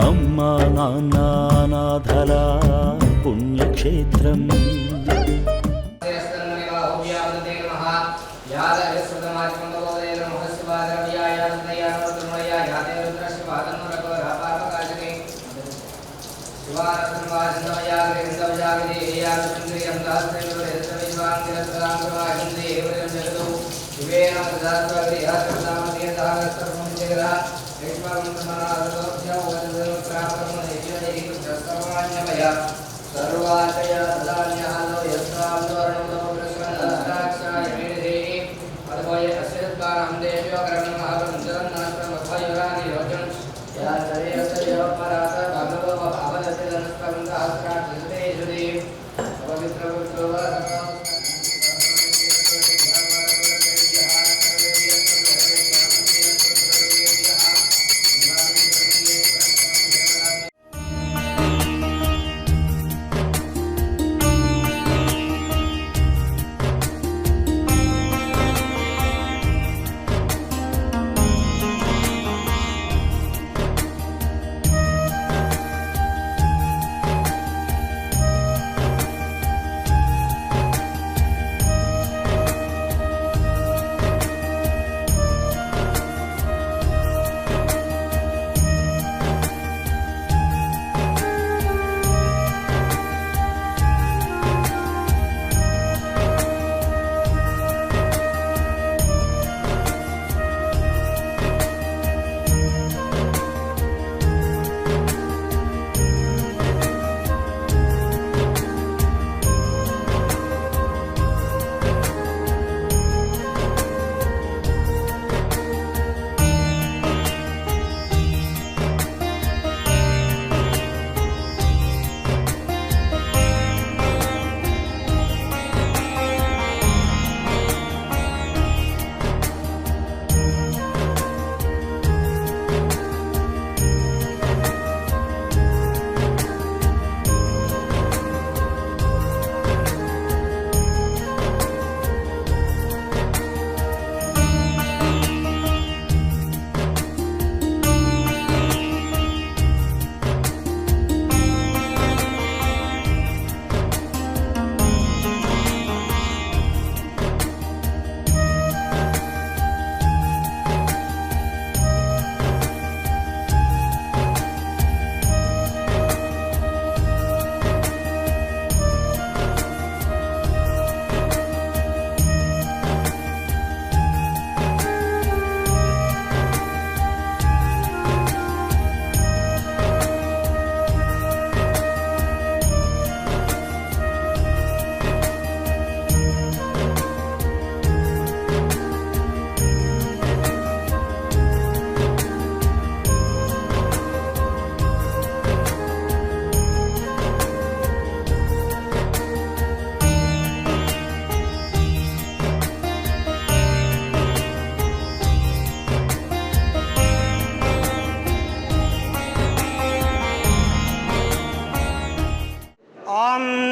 అమ్మా నాన్న అనాథల పుణ్యక్షేత్రం.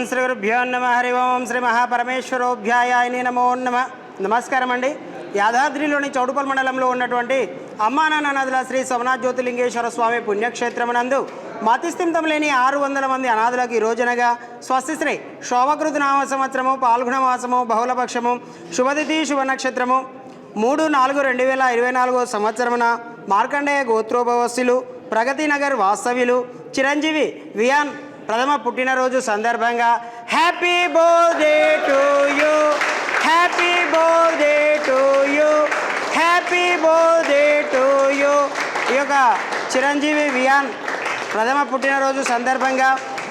శ్రీ గురుభ్యో నమ. హరి ఓం. శ్రీ మహాపరమేశ్వరోభ్యాయ నమో నమ. నమస్కారం అండి. యాదాద్రిలోని చౌటుపల్ మండలంలో ఉన్నటువంటి అమ్మా నాన్న నదుల శ్రీ సోమనాథ్ జ్యోతిలింగేశ్వర స్వామి పుణ్యక్షేత్రమునందు మతిస్థిమితం లేని 600 మంది అనాథులకు ఈ రోజునగా స్వస్తిశ్రీ శోభకృత నామ సంవత్సరము పాల్గొన మాసము బహుళపక్షము శుభతిథి శుభ నక్షత్రము 3/4/2024 సంవత్సరమున మార్కండేయ గోత్రోభవస్సులు ప్రగతి నగర్ వాస్తవ్యులు చిరంజీవి వియాన్ ప్రథమ పుట్టినరోజు సందర్భంగా happy birthday to you, happy birthday to you, happy birthday to you. ఈ యొక్క చిరంజీవి వియాన్ ప్రథమ పుట్టినరోజు సందర్భంగా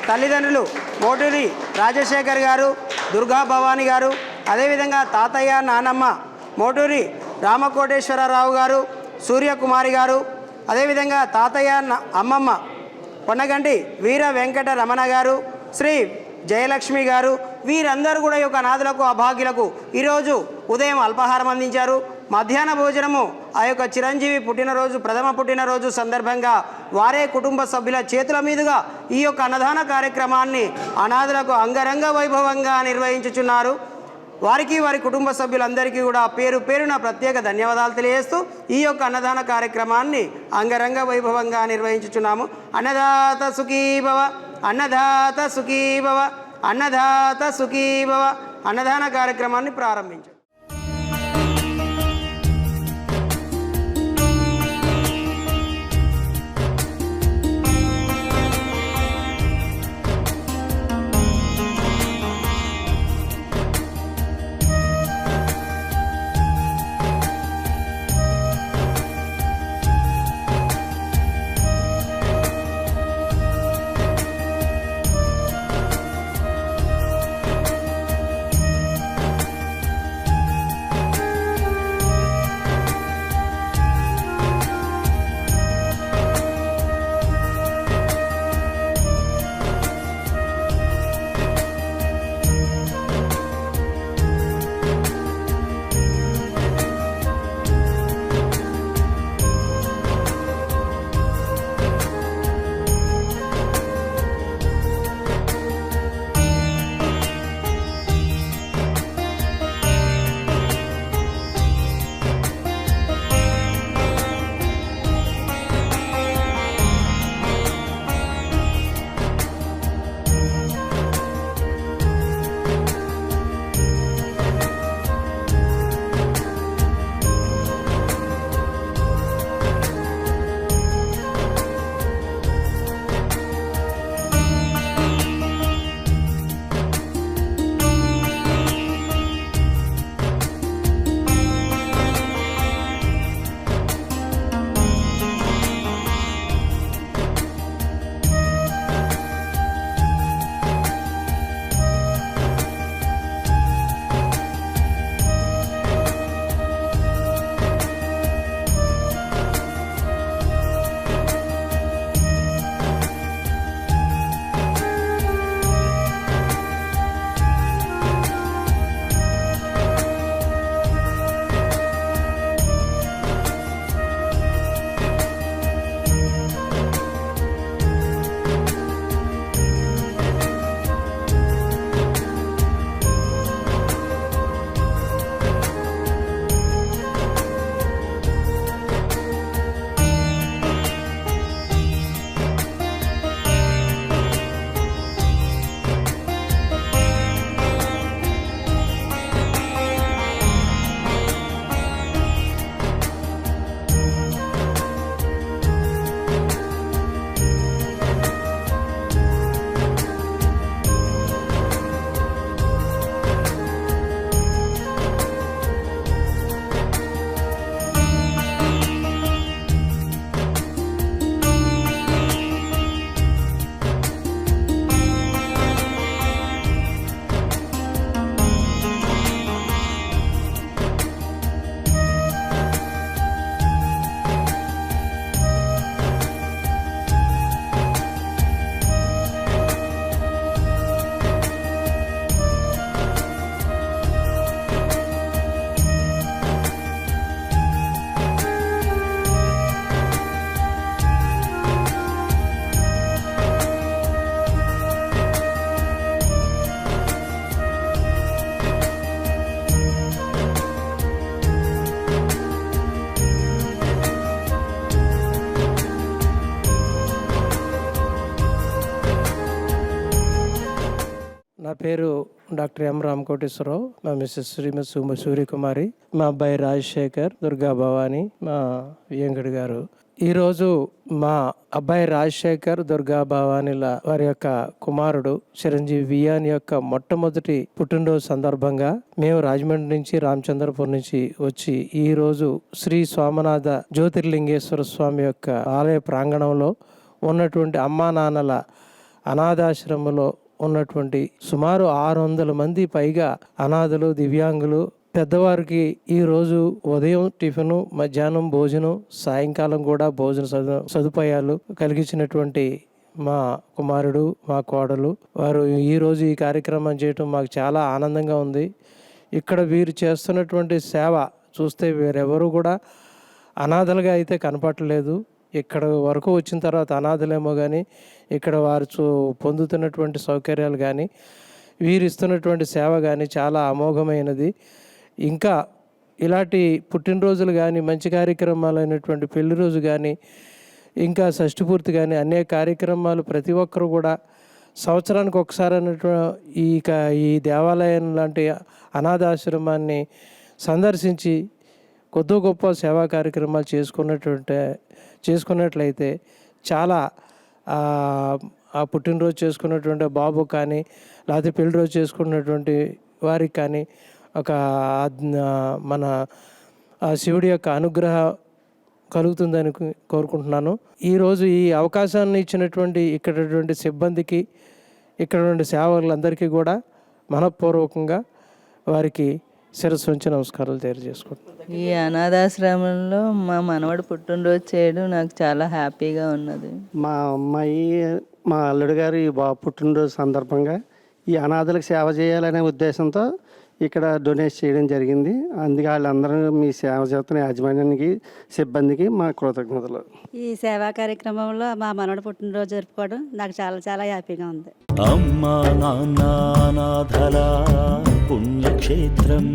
తల్లిదండ్రులు మోటూరి రాజశేఖర్ గారు, దుర్గా భవానీ గారు, అదేవిధంగా తాతయ్య నానమ్మ మోటూరి రామకోటేశ్వరరావు గారు, సూర్యకుమారి గారు, అదేవిధంగా తాతయ్య అమ్మమ్మ పొన్నగంటి వీర వెంకట రమణ గారు, శ్రీ జయలక్ష్మి గారు, వీరందరూ కూడా ఈ యొక్క అనాథులకు అభాగ్యులకు ఈరోజు ఉదయం అల్పాహారం అందించారు. మధ్యాహ్న భోజనము ఆ యొక్క చిరంజీవి పుట్టినరోజు ప్రథమ పుట్టినరోజు సందర్భంగా వారే కుటుంబ సభ్యుల చేతుల మీదుగా ఈ యొక్క అన్నదాన కార్యక్రమాన్ని అనాథులకు అంగరంగ వైభవంగా నిర్వహించుచున్నారు. వారికి వారి కుటుంబ సభ్యులందరికీ కూడా పేరు పేరున ప్రత్యేక ధన్యవాదాలు తెలియజేస్తూ ఈ యొక్క అన్నదాన కార్యక్రమాన్ని అంగరంగ వైభవంగా నిర్వహించుచున్నాము. అన్నదాత సుఖీభవ, అన్నదాత సుఖీభవ, అన్నదాత సుఖీభవ. అన్నదాన కార్యక్రమాన్ని ప్రారంభించారు. నా పేరు డాక్టర్ ఎం రామకోటేశ్వరరావు, మా మిస్సెస్ శ్రీమతి సూర్యకుమారి, మా అబ్బాయి రాజశేఖర్, దుర్గా భవాని, మా వెంకటి గారు. ఈరోజు మా అబ్బాయి రాజశేఖర్, దుర్గా భవానీల వారి యొక్క కుమారుడు చిరంజీవి వియాన్ యొక్క మొట్టమొదటి పుట్టినరోజు సందర్భంగా మేము రాజమండ్రి నుంచి, రామచంద్రపురం నుంచి వచ్చి ఈ రోజు శ్రీ సోమనాథ జ్యోతిర్లింగేశ్వర స్వామి యొక్క ఆలయ ప్రాంగణంలో ఉన్నటువంటి అమ్మా నాన్నల అనాథాశ్రమంలో ఉన్నటువంటి సుమారు 600 మంది పైగా అనాథలు, దివ్యాంగులు, పెద్దవారికి ఈరోజు ఉదయం టిఫిను, మధ్యాహ్నం భోజనం, సాయంకాలం కూడా భోజన సదుపాయాలు కలిగించినటువంటి మా కుమారుడు, మా కోడలు వారు ఈరోజు ఈ కార్యక్రమం చేయటం మాకు చాలా ఆనందంగా ఉంది. ఇక్కడ వీరు చేస్తున్నటువంటి సేవ చూస్తే వేరెవరు కూడా అనాథలుగా అయితే కనపడలేదు. ఇక్కడ వరకు వచ్చిన తర్వాత అనాథలేమో కానీ ఇక్కడ వారు పొందుతున్నటువంటి సౌకర్యాలు కానీ వీరు ఇస్తున్నటువంటి సేవ కానీ చాలా అమోఘమైనది. ఇంకా ఇలాంటి పుట్టినరోజులు కానీ, మంచి కార్యక్రమాలైనటువంటి పెళ్లి రోజు కానీ, ఇంకా షష్ఠి పూర్తి కానీ అనేక కార్యక్రమాలు ప్రతి ఒక్కరు కూడా సంవత్సరానికి ఒకసారి అన్నటువంటి ఈ దేవాలయం లాంటి అనాథాశ్రమాన్ని సందర్శించి కొద్ది గొప్ప సేవా కార్యక్రమాలు చేసుకున్నట్లయితే చాలా ఆ పుట్టినరోజు చేసుకున్నటువంటి బాబు కానీ, లేకపోతే పెళ్లి రోజు చేసుకున్నటువంటి వారికి కానీ మన శివుడి యొక్క అనుగ్రహం కలుగుతుందని కోరుకుంటున్నాను. ఈరోజు ఈ అవకాశాన్ని ఇచ్చినటువంటి ఇక్కడటువంటి సిబ్బందికి, ఇక్కడ సేవకులందరికీ కూడా మనఃపూర్వకంగా వారికి శిరస్సు ఉంచి నమస్కారాలు తెలియజేసుకుంటున్నాను. ఈ అనాథాశ్రమంలో మా మనవడు పుట్టినరోజు చేయడం నాకు చాలా హ్యాపీగా ఉన్నది. మా అమ్మాయి, మా అల్లుడు గారు ఈ బాబు పుట్టినరోజు సందర్భంగా ఈ అనాథలకు సేవ చేయాలనే ఉద్దేశంతో ఇక్కడ డొనేట్ చేయడం జరిగింది. అందుకే వాళ్ళందరూ మీ సేవ చేస్తున్న యాజమాన్యానికి, సిబ్బందికి మా కృతజ్ఞతలు. ఈ సేవా కార్యక్రమంలో మా మనవడు పుట్టినరోజు జరుపుకోవడం నాకు చాలా చాలా హ్యాపీగా ఉంది. అమ్మా నాన్న అనాథల పుణ్యక్షేత్రం